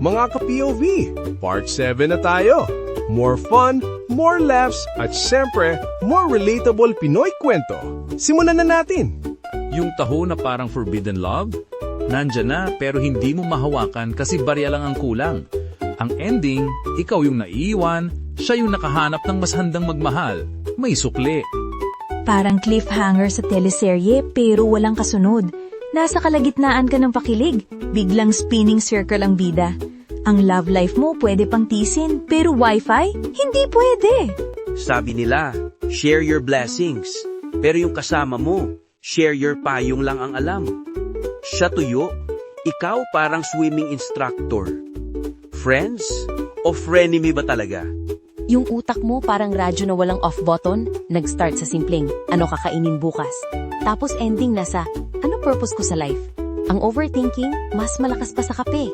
Mga ka-POV, Part 7 na tayo. More fun, more laughs, at syempre, more relatable Pinoy kwento. Simulan na natin! Yung taho na parang forbidden love? Nandyan na pero hindi mo mahawakan kasi barya lang ang kulang. Ang ending, ikaw yung naiiwan, siya yung nakahanap ng mas handang magmahal. May sukli. Parang cliffhanger sa teleserye pero walang kasunod. Nasa kalagitnaan ka ng pakilig, biglang spinning circle ang bida. Ang love life mo pwede pang tisin, pero wifi? Hindi pwede. Sabi nila, share your blessings. Pero yung kasama mo, share your payong lang ang alam. Siya tuyo, ikaw parang swimming instructor. Friends o frenemy ba talaga? Yung utak mo parang radyo na walang off button, nag-start sa simpleng, ano kakainin bukas. Tapos ending na sa, ano purpose ko sa life? Ang overthinking, mas malakas pa sa kape.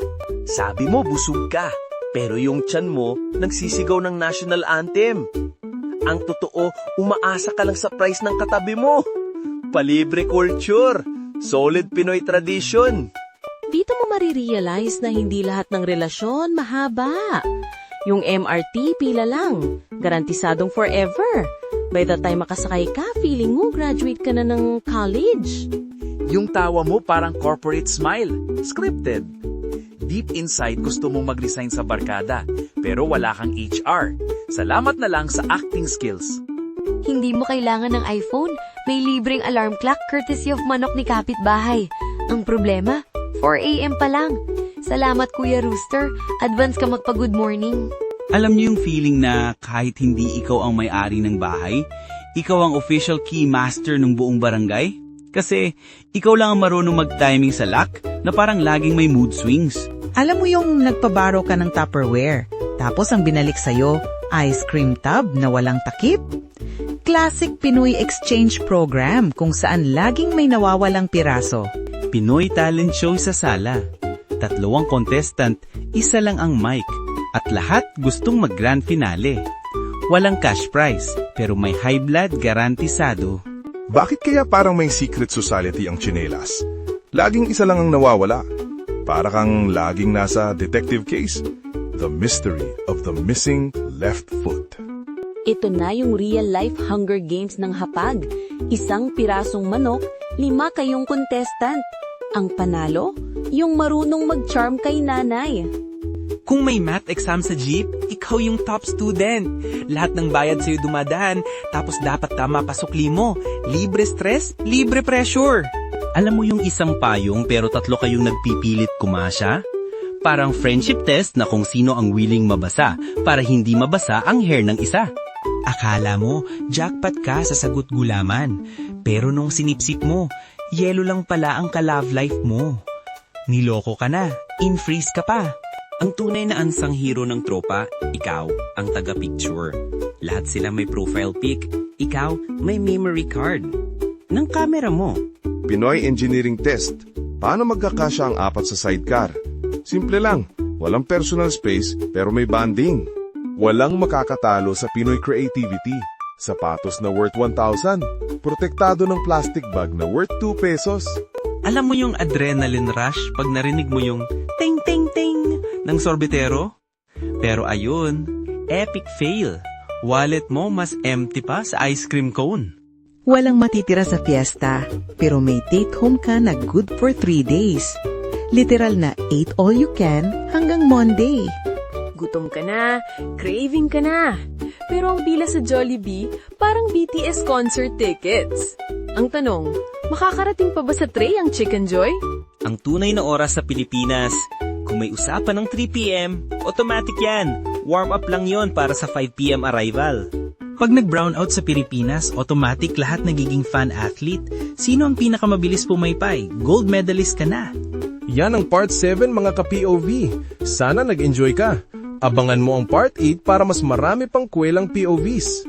Sabi mo busog ka, pero yung tiyan mo nagsisigaw ng national anthem. Ang totoo, umaasa ka lang sa price ng katabi mo. Palibre culture, solid Pinoy tradition. Dito mo marirealize na hindi lahat ng relasyon mahaba. Yung MRT, pila lang. Garantisadong forever. By the time makasakay ka, feeling mo graduate ka na ng college. Yung tawa mo parang corporate smile, scripted. Deep inside gusto mong mag-resign sa barkada, pero wala kang HR. Salamat na lang sa acting skills. Hindi mo kailangan ng iPhone, may libreng alarm clock courtesy of manok ni kapitbahay. Ang problema, 4 AM pa lang. Salamat Kuya Rooster, advance ka magpa-good morning. Alam niyo yung feeling na kahit hindi ikaw ang may-ari ng bahay, ikaw ang official key master ng buong barangay? Kasi ikaw lang ang marunong mag-timing sa lock na parang laging may mood swings. Alam mo yung nagpabaro ka ng Tupperware, tapos ang binalik sa'yo, ice cream tub na walang takip? Classic Pinoy Exchange Program kung saan laging may nawawalang piraso. Pinoy Talent Show sa sala. 3 ang contestant, 1 lang ang mic. At lahat gustong mag-grand finale. Walang cash prize, pero may high blood garantisado. Bakit kaya parang may secret society ang tsinelas? Laging isa lang ang nawawala. Para kang laging nasa detective case. The mystery of the missing left foot. Ito na yung real-life Hunger Games ng hapag. 1 pirasong manok, 5 kayong contestant. Ang panalo, yung marunong mag-charm kay nanay. Kung may math exam sa jeep, ikaw yung top student. Lahat ng bayad sa'yo dumadaan, tapos dapat tama pasukli mo. Libre stress, libre pressure. Alam mo yung isang payong pero 3 kayong nagpipilit kumasya? Parang friendship test na kung sino ang willing mabasa para hindi mabasa ang hair ng isa. Akala mo, jackpot ka sa sagot gulaman. Pero nung sinipsip mo, yelo lang pala ang ka-love life mo. Niloko ka na, in-freeze ka pa. Ang tunay na unsung hero ng tropa, ikaw ang taga-picture. Lahat sila may profile pic, ikaw may memory card. Ng camera mo. Pinoy Engineering Test. Paano magkakasya ang 4 sa sidecar? Simple lang, walang personal space pero may bonding. Walang makakatalo sa Pinoy creativity. Sapatos na worth 1,000. Protektado ng plastic bag na worth 2 pesos. Alam mo yung adrenaline rush pag narinig mo yung ting ting ting ng sorbetero? Pero ayun, epic fail. Wallet mo mas empty pa sa ice cream cone. Walang matitira sa fiesta, pero may take-home ka na good for 3 days. Literal na 8 all you can hanggang Monday. Gutom ka na, craving ka na. Pero ang pila sa Jollibee, parang BTS concert tickets. Ang tanong, makakarating pa ba sa tray ang Chicken Joy? Ang tunay na oras sa Pilipinas, kung may usapan ng 3 PM, automatic yan. Warm up lang yon para sa 5 PM arrival. Pag nag-brown out sa Pilipinas, automatic lahat nagiging fan athlete. Sino ang pinakamabilis pumaypay? Gold medalist ka na. Yan ang Part 7 mga ka-POV. Sana nag-enjoy ka. Abangan mo ang Part 8 para mas marami pang kwelang POVs.